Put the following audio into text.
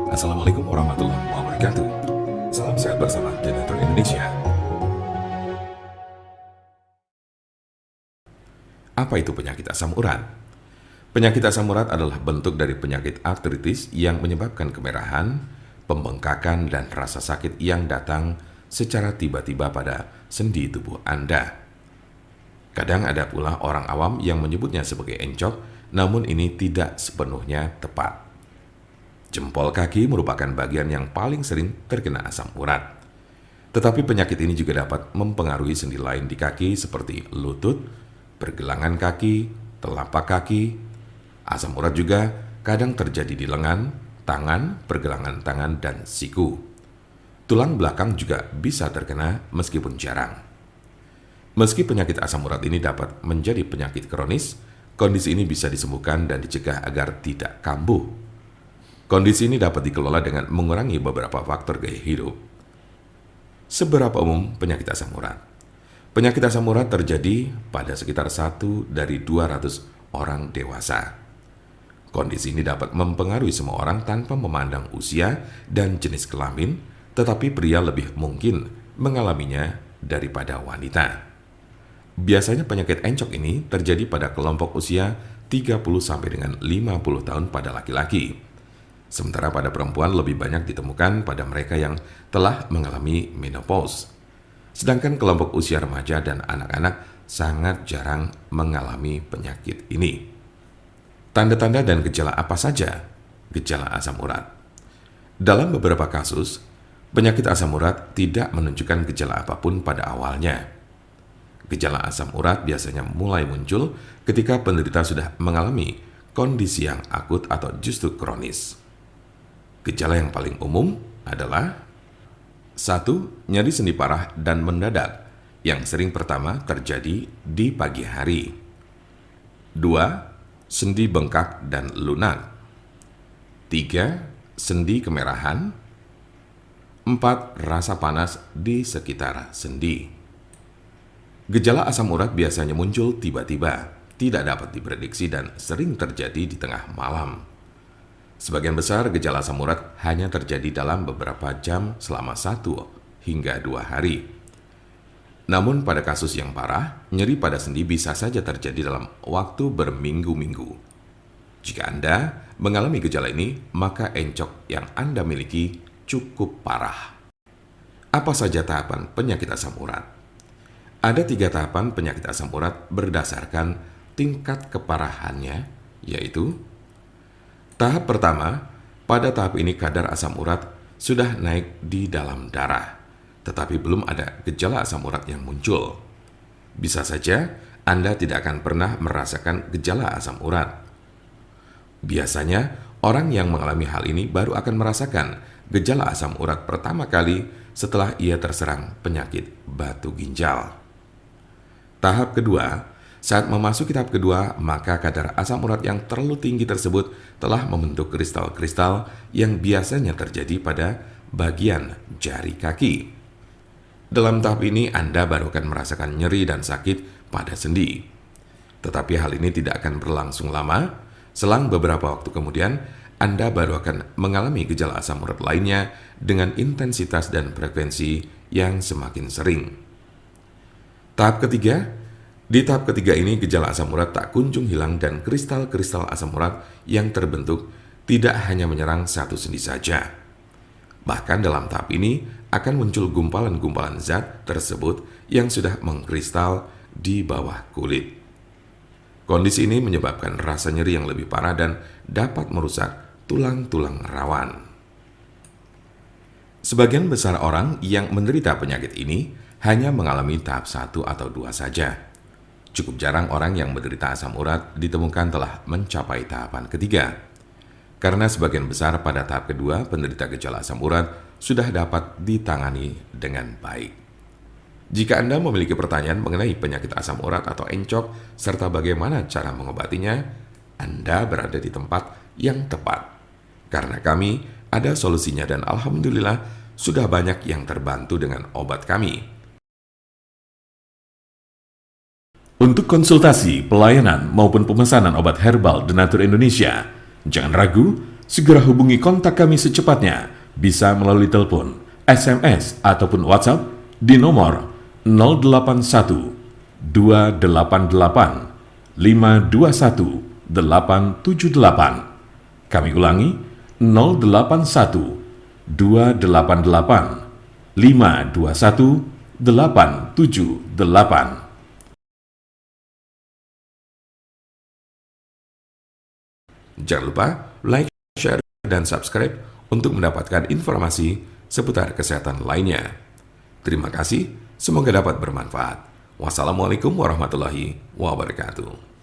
Assalamualaikum warahmatullahi wabarakatuh. Salam sehat bersama Denatur Indonesia. Apa itu penyakit asam urat? Penyakit asam urat adalah bentuk dari penyakit artritis yang menyebabkan kemerahan, pembengkakan, dan rasa sakit yang datang secara tiba-tiba pada sendi tubuh Anda. Kadang ada pula orang awam yang menyebutnya sebagai encok, namun ini tidak sepenuhnya tepat. Jempol kaki merupakan bagian yang paling sering terkena asam urat. Tetapi penyakit ini juga dapat mempengaruhi sendi lain di kaki seperti lutut, pergelangan kaki, telapak kaki. Asam urat juga kadang terjadi di lengan, tangan, pergelangan tangan, dan siku. Tulang belakang juga bisa terkena meskipun jarang. Meski penyakit asam urat ini dapat menjadi penyakit kronis, kondisi ini bisa disembuhkan dan dicegah agar tidak kambuh. Kondisi ini dapat dikelola dengan mengurangi beberapa faktor gaya hidup. Seberapa umum penyakit asam urat? Penyakit asam urat terjadi pada sekitar 1 dari 200 orang dewasa. Kondisi ini dapat mempengaruhi semua orang tanpa memandang usia dan jenis kelamin, tetapi pria lebih mungkin mengalaminya daripada wanita. Biasanya penyakit encok ini terjadi pada kelompok usia 30 sampai dengan 50 tahun pada laki-laki. Sementara pada perempuan lebih banyak ditemukan pada mereka yang telah mengalami menopause. Sedangkan kelompok usia remaja dan anak-anak sangat jarang mengalami penyakit ini. Tanda-tanda dan gejala apa saja gejala asam urat? Dalam beberapa kasus, penyakit asam urat tidak menunjukkan gejala apapun pada awalnya. Gejala asam urat biasanya mulai muncul ketika penderita sudah mengalami kondisi yang akut atau justru kronis. Gejala yang paling umum adalah 1. Nyeri sendi parah dan mendadak yang sering pertama terjadi di pagi hari. 2. Sendi bengkak dan lunak. 3. Sendi kemerahan. 4. Rasa panas di sekitar sendi. Gejala asam urat biasanya muncul tiba-tiba, tidak dapat diprediksi dan sering terjadi di tengah malam. Sebagian besar gejala asam urat hanya terjadi dalam beberapa jam selama 1 hingga 2 hari. Namun pada kasus yang parah, nyeri pada sendi bisa saja terjadi dalam waktu berminggu-minggu. Jika Anda mengalami gejala ini, maka encok yang Anda miliki cukup parah. Apa saja tahapan penyakit asam urat? Ada 3 tahapan penyakit asam urat berdasarkan tingkat keparahannya, yaitu tahap pertama, pada tahap ini kadar asam urat sudah naik di dalam darah, tetapi belum ada gejala asam urat yang muncul. Bisa saja Anda tidak akan pernah merasakan gejala asam urat. Biasanya, orang yang mengalami hal ini baru akan merasakan gejala asam urat pertama kali setelah ia terserang penyakit batu ginjal. Tahap kedua, saat memasuki tahap kedua, maka kadar asam urat yang terlalu tinggi tersebut telah membentuk kristal-kristal yang biasanya terjadi pada bagian jari kaki. Dalam tahap ini, Anda baru akan merasakan nyeri dan sakit pada sendi. Tetapi hal ini tidak akan berlangsung lama. Selang beberapa waktu kemudian, Anda baru akan mengalami gejala asam urat lainnya dengan intensitas dan frekuensi yang semakin sering. Tahap ketiga, di tahap ketiga ini gejala asam urat tak kunjung hilang dan kristal-kristal asam urat yang terbentuk tidak hanya menyerang satu sendi saja. Bahkan dalam tahap ini akan muncul gumpalan-gumpalan zat tersebut yang sudah mengkristal di bawah kulit. Kondisi ini menyebabkan rasa nyeri yang lebih parah dan dapat merusak tulang-tulang rawan. Sebagian besar orang yang menderita penyakit ini hanya mengalami tahap 1 atau 2 saja. Cukup jarang orang yang menderita asam urat ditemukan telah mencapai tahapan ketiga. Karena sebagian besar pada tahap kedua penderita gejala asam urat sudah dapat ditangani dengan baik. Jika Anda memiliki pertanyaan mengenai penyakit asam urat atau encok serta bagaimana cara mengobatinya, Anda berada di tempat yang tepat. Karena kami ada solusinya dan alhamdulillah sudah banyak yang terbantu dengan obat kami. Untuk konsultasi, pelayanan, maupun pemesanan obat herbal Denatur Indonesia, jangan ragu, Segera hubungi kontak kami secepatnya, bisa melalui telepon, SMS, ataupun WhatsApp di nomor 081 288 521 878. Kami ulangi, 081 288 521 878. Jangan lupa like, share, dan subscribe untuk mendapatkan informasi seputar kesehatan lainnya. Terima kasih, semoga dapat bermanfaat. Wassalamualaikum warahmatullahi wabarakatuh.